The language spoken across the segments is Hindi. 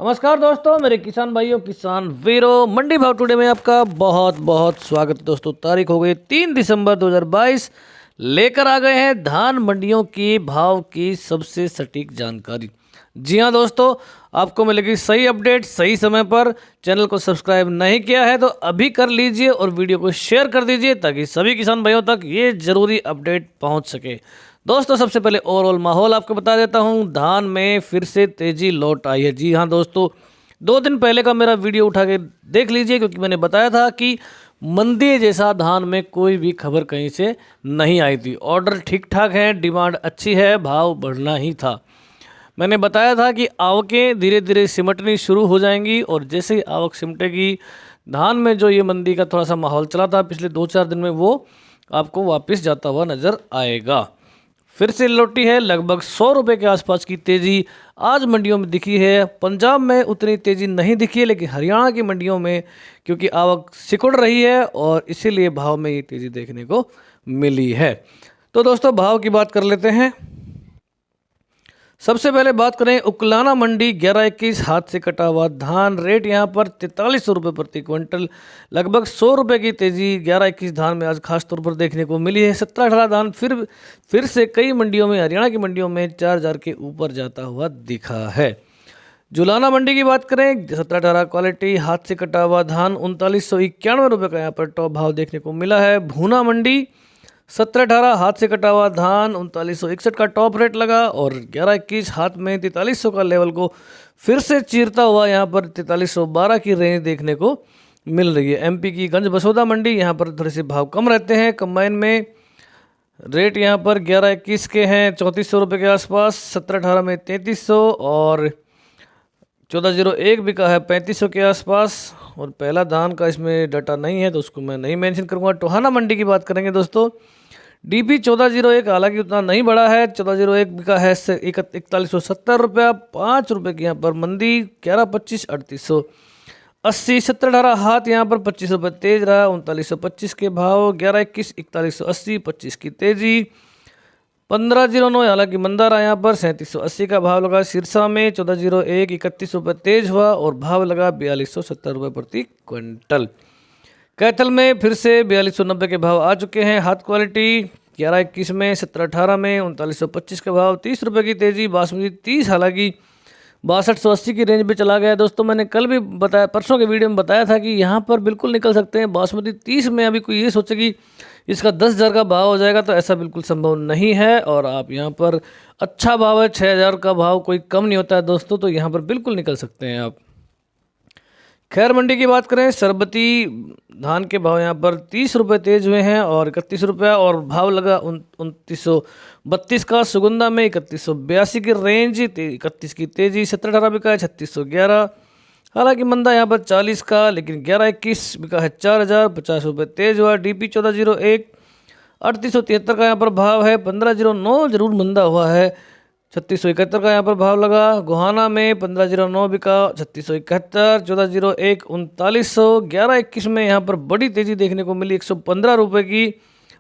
नमस्कार दोस्तों, मेरे किसान भाइयों, किसान वीरों, मंडी भाव टुडे में आपका बहुत बहुत स्वागत है। दोस्तों, तारीख हो गई 3 दिसंबर 2022। लेकर आ गए हैं धान मंडियों की भाव की सबसे सटीक जानकारी। जी हाँ दोस्तों, आपको मिलेगी सही अपडेट सही समय पर। चैनल को सब्सक्राइब नहीं किया है तो अभी कर लीजिए और वीडियो को शेयर कर दीजिए ताकि सभी किसान भाइयों तक ये जरूरी अपडेट पहुंच सके। दोस्तों, सबसे पहले ओवरऑल माहौल आपको बता देता हूं। धान में फिर से तेजी लौट आई है। जी हाँ दोस्तों, 2 दिन पहले का मेरा वीडियो उठा के देख लीजिए, क्योंकि मैंने बताया था कि मंदी जैसा धान में कोई भी खबर कहीं से नहीं आई थी। ऑर्डर ठीक ठाक हैं, डिमांड अच्छी है, भाव बढ़ना ही था। मैंने बताया था कि आवकें धीरे धीरे सिमटनी शुरू हो जाएंगी और जैसे ही आवक सिमटेगी, धान में जो ये मंदी का थोड़ा सा माहौल चला था पिछले 2-4 दिन में, वो आपको वापस जाता हुआ नज़र आएगा। फिर से लौटी है लगभग 100 रुपये के आसपास की तेज़ी आज मंडियों में दिखी है। पंजाब में उतनी तेज़ी नहीं दिखी है, लेकिन हरियाणा की मंडियों में क्योंकि आवक सिकुड़ रही है और इसीलिए भाव में ये तेज़ी देखने को मिली है। तो दोस्तों, भाव की बात कर लेते हैं। सबसे पहले बात करें उकलाना मंडी 11-21 हाथ से कटा हुआ धान रेट यहाँ पर 4300 रुपये प्रति क्विंटल, लगभग 100 रुपये की तेज़ी 11-21 धान में आज खास तौर पर देखने को मिली है। 17-18 धान फिर से कई मंडियों में, हरियाणा की मंडियों में 4000 के ऊपर जाता हुआ दिखा है। जुलाना मंडी की बात करें, 17-18 क्वालिटी हाथ से कटा हुआ धान 3991 रुपये का यहाँ पर टॉप भाव देखने को मिला है। भूना मंडी 17-18 हाथ से कटा हुआ धान 3961 का टॉप रेट लगा और 11-21 हाथ में 4300 का लेवल को फिर से चीरता हुआ यहाँ पर 4312 की रेंज देखने को मिल रही है। एमपी की गंज बसोदा मंडी, यहाँ पर थोड़े से भाव कम रहते हैं। कंबाइन में रेट यहाँ पर 11-21 के हैं 3400 रुपये के आसपास, 17-18 में 3300 और 1401 बिका है 3500 के आसपास। और पहला धान का इसमें डाटा नहीं है तो उसको मैं नहीं मेंशन करूँगा। टोहाना मंडी की बात करेंगे दोस्तों, डीपी 1401 हालांकि उतना नहीं बढ़ा है, 1401 बिका है 4170 रुपया, 5 रुपये की यहाँ पर मंदी। 11-25 3880, 17-18 हाथ यहाँ पर 25 रुपये तेज रहा, 3925 के भाव। 11-21 4180, 25 की तेजी। 1509 हालांकि मंदा रहा, यहाँ पर 3780 का भाव लगा। सिरसा में 1401 31 रुपये तेज हुआ और भाव लगा 4270 रुपये प्रति क्विंटल। कैथल में फिर से 4290 के भाव आ चुके हैं। हाथ क्वालिटी 11-21 में, 17-18 में 3925 के भाव, 30 रुपये की तेज़ी। बासमती 30 हालांकि 6280 की रेंज में चला गया। दोस्तों, मैंने कल भी बताया, परसों के वीडियो में बताया था कि यहाँ पर बिल्कुल निकल सकते हैं। बासमती 30 में अभी कोई ये सोचे कि इसका 10,000 का भाव हो जाएगा, तो ऐसा बिल्कुल संभव नहीं है। और आप यहाँ पर अच्छा भाव है, 6,000 का भाव कोई कम नहीं होता है दोस्तों, तो यहाँ पर बिल्कुल निकल सकते हैं आप। खैर मंडी की बात करें, सरबती धान के भाव यहाँ पर 30 रुपये तेज हुए हैं और 31 रुपया और भाव लगा 2932 का। सुगंधा में 3182 की रेंज, 31 की तेजी। 17-18 बिका है 3611, हालांकि मंदा यहाँ पर 40 का, लेकिन 11-21 बिका है 4050 रुपये तेज हुआ। डीपी 1401 3873 का यहाँ पर भाव है। 1509 जरूर मंदा हुआ है, 3671 का यहाँ पर भाव लगा। गोहाना में 1509 बिका 3671, 1401 3900। 11-21 में यहाँ पर बड़ी तेज़ी देखने को मिली 115 रुपये की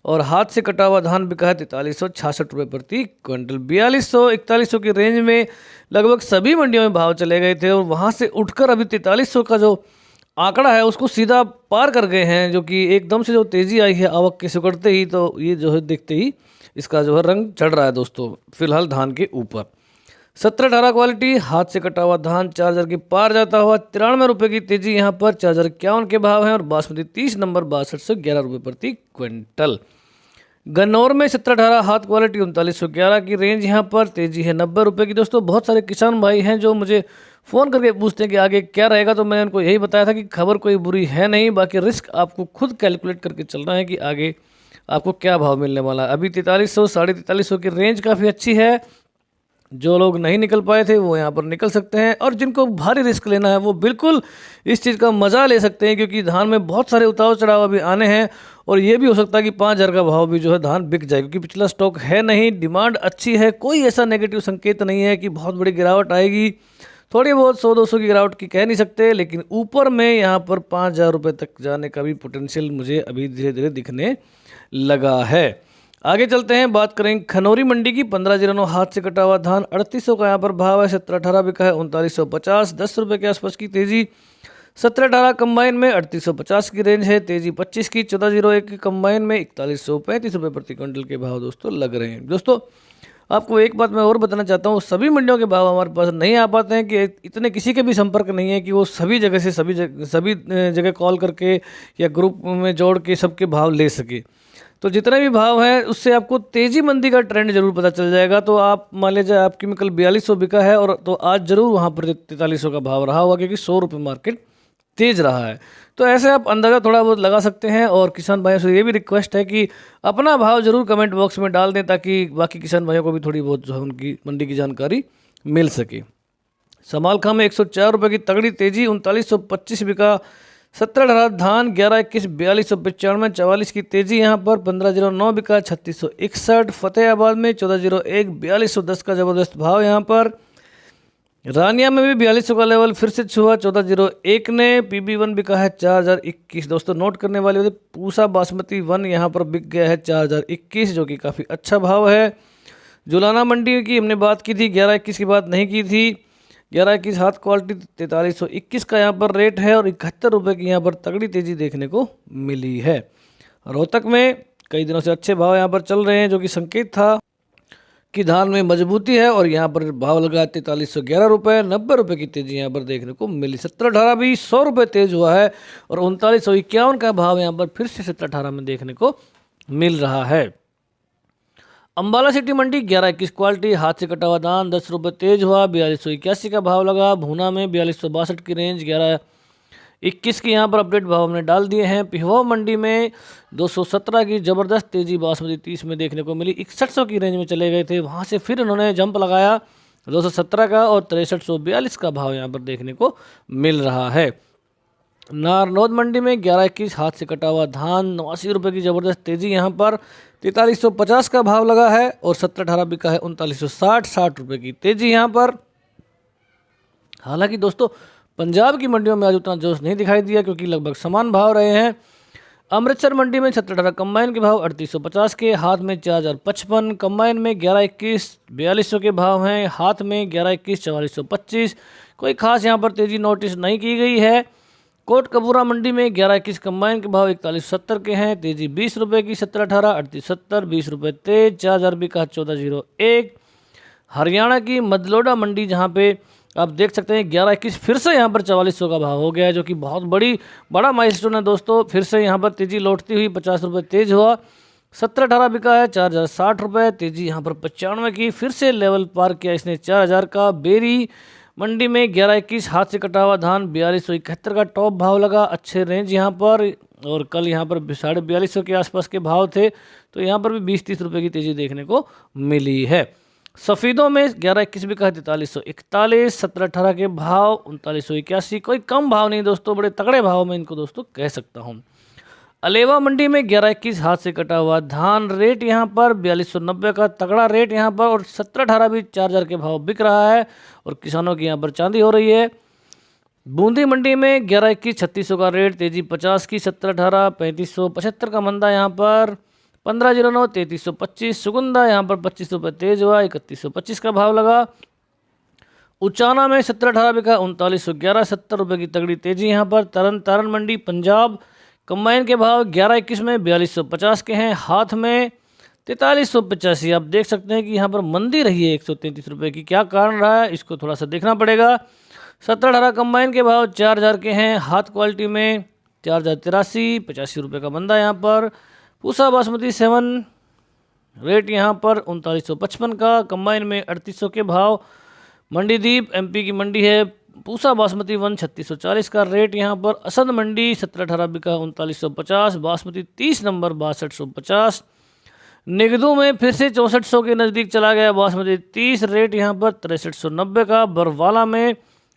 और हाथ से कटा हुआ धान बिका है 4366 रुपये प्रति क्विंटल। 4200-4100 की रेंज में लगभग सभी मंडियों में भाव चले गए थे और वहाँ से उठकर अभी 4300 का जो आंकड़ा है उसको सीधा पार कर गए हैं, जो कि एकदम से जो तेज़ी आई है आवक के सिकुड़ते ही, तो ये जो है देखते ही इसका जो है रंग चढ़ रहा है दोस्तों फिलहाल धान के ऊपर। 17-18 क्वालिटी हाथ से कटा हुआ धान 4000 के पार जाता हुआ 93 रुपये की तेजी यहाँ पर 4051 के भाव हैं और बासमती 30 नंबर 6211 रुपये प्रति क्विंटल। गन्नौर में 17-18 हाथ क्वालिटी 3911 की रेंज, यहाँ पर तेजी है 90 रुपये की। दोस्तों, बहुत सारे किसान भाई हैं जो मुझे फ़ोन करके पूछते हैं कि आगे क्या रहेगा, तो मैंने उनको यही बताया था कि खबर कोई बुरी है नहीं, बाकी रिस्क आपको खुद कैलकुलेट करके चलना है कि आगे आपको क्या भाव मिलने वाला है। अभी 4300 4350 की रेंज काफ़ी अच्छी है। जो लोग नहीं निकल पाए थे वो यहाँ पर निकल सकते हैं और जिनको भारी रिस्क लेना है वो बिल्कुल इस चीज़ का मज़ा ले सकते हैं, क्योंकि धान में बहुत सारे उतार चढ़ाव अभी आने हैं और ये भी हो सकता है कि 5000 का भाव भी जो है धान बिक जाए, क्योंकि पिछला स्टॉक है नहीं, डिमांड अच्छी है, कोई ऐसा नेगेटिव संकेत नहीं है कि बहुत बड़ी गिरावट आएगी। थोड़ी बहुत 100-200 की गिरावट की कह नहीं सकते, लेकिन ऊपर में यहाँ पर 5000 रुपये तक जाने का भी पोटेंशियल मुझे अभी धीरे धीरे दिखने लगा है। आगे चलते हैं, बात करेंगे खनौरी मंडी की। 1509 हाथ से कटा हुआ धान 3800 का यहाँ पर भाव है। 1718 बिका है 3950, 10 रुपये के आसपास की तेजी। 1718 कंबाइन में 3850 की रेंज है, तेजी 25 की। 1401 की कंबाइन में 4135 रुपये प्रति क्विंटल के भाव दोस्तों लग रहे हैं। दोस्तों आपको एक बात मैं और बताना चाहता हूँ, सभी मंडियों के भाव हमारे पास नहीं आ पाते हैं कि इतने किसी के भी संपर्क नहीं है कि वो सभी जगह से सभी जगह कॉल करके या ग्रुप में जोड़ के सबके भाव ले सके। तो जितने भी भाव हैं उससे आपको तेजी मंदी का ट्रेंड जरूर पता चल जाएगा। तो आप मान लीजिए आपकी में कल 4200 बिका है और तो आज जरूर वहाँ पर 4300 का भाव रहा होगा, क्योंकि 100 रुपये मार्केट तेज रहा है। तो ऐसे आप अंदाज़ा थोड़ा बहुत लगा सकते हैं। और किसान भाइयों से ये भी रिक्वेस्ट है कि अपना भाव जरूर कमेंट बॉक्स में डाल दें, ताकि बाकी किसान भाइयों को भी थोड़ी बहुत जो है उनकी मंडी की जानकारी मिल सके। समालखा में 104 रुपये की तगड़ी तेजी, 3925 बिका। 1718 धान 1121 4295 44 की तेजी यहाँ पर। 1509 बिका 3661। फतेहाबाद में 1401 4210 का ज़बरदस्त भाव यहाँ पर। रानिया में भी 4200 का लेवल फिर से छुआ 1401 ने। PB1 बिका है 4021। दोस्तों नोट करने वाले होते, पूसा बासमती 1 यहाँ पर बिक गया है 4021, जो कि काफ़ी अच्छा भाव है। जुलाना मंडी की हमने बात की थी, 1121 की बात नहीं की थी। 1121 हाथ क्वालिटी 4321 का यहाँ पर रेट है और 71 रुपये की यहाँ पर तगड़ी तेजी देखने को मिली है। रोहतक में कई दिनों से अच्छे भाव यहाँ पर चल रहे हैं, जो कि संकेत था कि धान में मजबूती है। और यहाँ पर भाव लगा 4311 रुपये। 90 रुपये की तेजी यहाँ पर देखने को मिली। 1718 भी 100 रुपये तेज हुआ है और 3951 का भाव यहाँ पर फिर से 1718 में देखने को मिल रहा है। अंबाला सिटी मंडी 1121 क्वालिटी हाथ से कटा हुआ धान 10 रुपये तेज हुआ, 4281 का भाव लगा। भूना में 4262 की रेंज, 1121 की यहाँ पर अपडेट भाव हमने डाल दिए हैं। पिहोवा मंडी में 217 की ज़बरदस्त तेजी बासमती 30 में देखने को मिली। 6100 की रेंज में चले गए थे, वहाँ से फिर उन्होंने जंप लगाया 217 का और 6342 का भाव यहाँ पर देखने को मिल रहा है। नारनौद मंडी में 1121 हाथ से कटा हुआ धान 89 रुपये की ज़बरदस्त तेज़ी यहाँ पर। 4350 का भाव लगा है और 1718 बिका है 3960, 60 रुपये की तेज़ी यहाँ पर। हालांकि दोस्तों पंजाब की मंडियों में आज उतना जोश नहीं दिखाई दिया, क्योंकि लगभग समान भाव रहे हैं। अमृतसर मंडी में 1718 कंबाइन के भाव 3850 के, हाथ में 4055। कंबाइन में 1121 4200 के भाव हैं, हाथ में 1121 4425। कोई खास यहाँ पर तेज़ी नोटिस नहीं की गई है। कोट कपूरा मंडी में 1121 कंबाइन के भाव 4170 के हैं, तेजी 20 रुपये की। 1718 3870, 20 रुपये तेज। 4000 बिका 1401। हरियाणा की मदलोडा मंडी, जहाँ पे आप देख सकते हैं 1121 फिर से यहाँ पर 4400 का भाव हो गया है, जो कि बहुत बड़ा माइलस्टोन है दोस्तों। फिर से यहाँ पर तेजी लौटती हुई 50 रुपये तेज हुआ। 1718 बिका है 4060 रुपये, तेजी यहाँ पर 95 की। फिर से लेवल पार किया इसने 4000 का। बेरी मंडी में 1121 हाथ से कटा हुआ धान 4271 का टॉप भाव लगा, अच्छे रेंज यहाँ पर। और कल यहाँ पर 4250 के आसपास के भाव थे, तो यहाँ पर भी 20-30 रुपये की तेज़ी देखने को मिली है। सफ़ेदों में 1121 बिका है 4341। 1718 के भाव 3981। कोई कम भाव नहीं दोस्तों, बड़े तगड़े भाव में इनको दोस्तों कह सकता हूँ। अलेवा मंडी में 1121 हाथ से कटा हुआ धान रेट यहाँ पर 4290 का तगड़ा रेट यहाँ पर। और 1718 भी 4000 के भाव बिक रहा है और किसानों की यहाँ पर चांदी हो रही है। बूंदी मंडी में 1121 3600 का रेट, तेजी 50 की। 1718 3575 का मंदा यहाँ पर। 1509 3325। सुगंधा यहाँ पर 25 रुपये तेज हुआ, 3125 का भाव लगा। उचाना में 1718 बिका 3911, 70 रुपये की तगड़ी तेजी यहाँ पर। तरन मंडी पंजाब कंबाइन के भाव 1121 में 4250 के हैं, हाथ में 4385। आप देख सकते हैं कि यहाँ पर मंदी रही है 133 रुपये की। क्या कारण रहा है इसको थोड़ा सा देखना पड़ेगा। 1718 कंबाइन के भाव 4000 के हैं, हाथ क्वालिटी में 4083, 85 रुपये का मंदा यहाँ पर। पूसा बासमती 7 रेट यहाँ पर 3955 का, कंबाइन में 3800 के भाव। मंडीदीप MP की मंडी है, पूसा बासमती 1 3640 का रेट यहाँ पर। असद मंडी 1718 बिका 3950, बासमती 30 नंबर 6250। निगदू में फिर से 6400 के नज़दीक चला गया बासमती 30, रेट यहाँ पर 6390 का। बरवाला में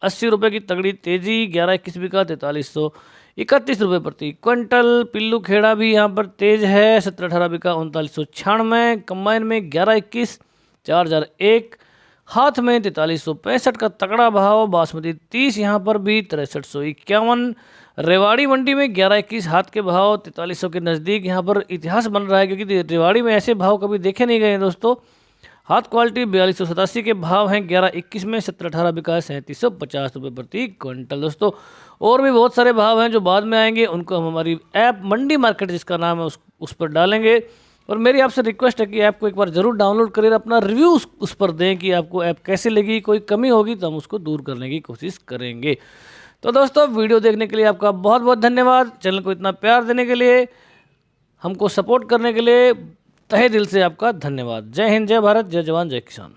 80 रुपये की तगड़ी तेजी, 1121 बिका 4331 रुपये प्रति क्विंटल। पिल्लू खेड़ा भी यहाँ पर तेज है, 1718 बिका 3996। कंबाइन में 1121 4001, हाथ में 4365 का तगड़ा भाव। बासमती 30 यहाँ पर भी 6351। रेवाड़ी मंडी में 11-21 हाथ के भाव 4300 के नज़दीक यहाँ पर इतिहास बन रहा है, क्योंकि रेवाड़ी में ऐसे भाव कभी देखे नहीं गए हैं दोस्तों। हाथ क्वालिटी 4287 के भाव हैं 11-21 में। 17-18 बिका है 3750 रुपये प्रति क्विंटल दोस्तों। और भी बहुत सारे भाव हैं जो बाद में आएंगे, उनको हम हमारी ऐप मंडी मार्केट जिसका नाम है उस पर डालेंगे। और मेरी आपसे रिक्वेस्ट है कि ऐप को एक बार ज़रूर डाउनलोड करें, अपना रिव्यू उस पर दें कि आपको ऐप कैसी लगी। कोई कमी होगी तो हम उसको दूर करने की कोशिश करेंगे। तो दोस्तों, वीडियो देखने के लिए आपका बहुत बहुत धन्यवाद। चैनल को इतना प्यार देने के लिए, हमको सपोर्ट करने के लिए तहे दिल से आपका धन्यवाद। जय हिंद, जय भारत, जय जवान, जय किसान।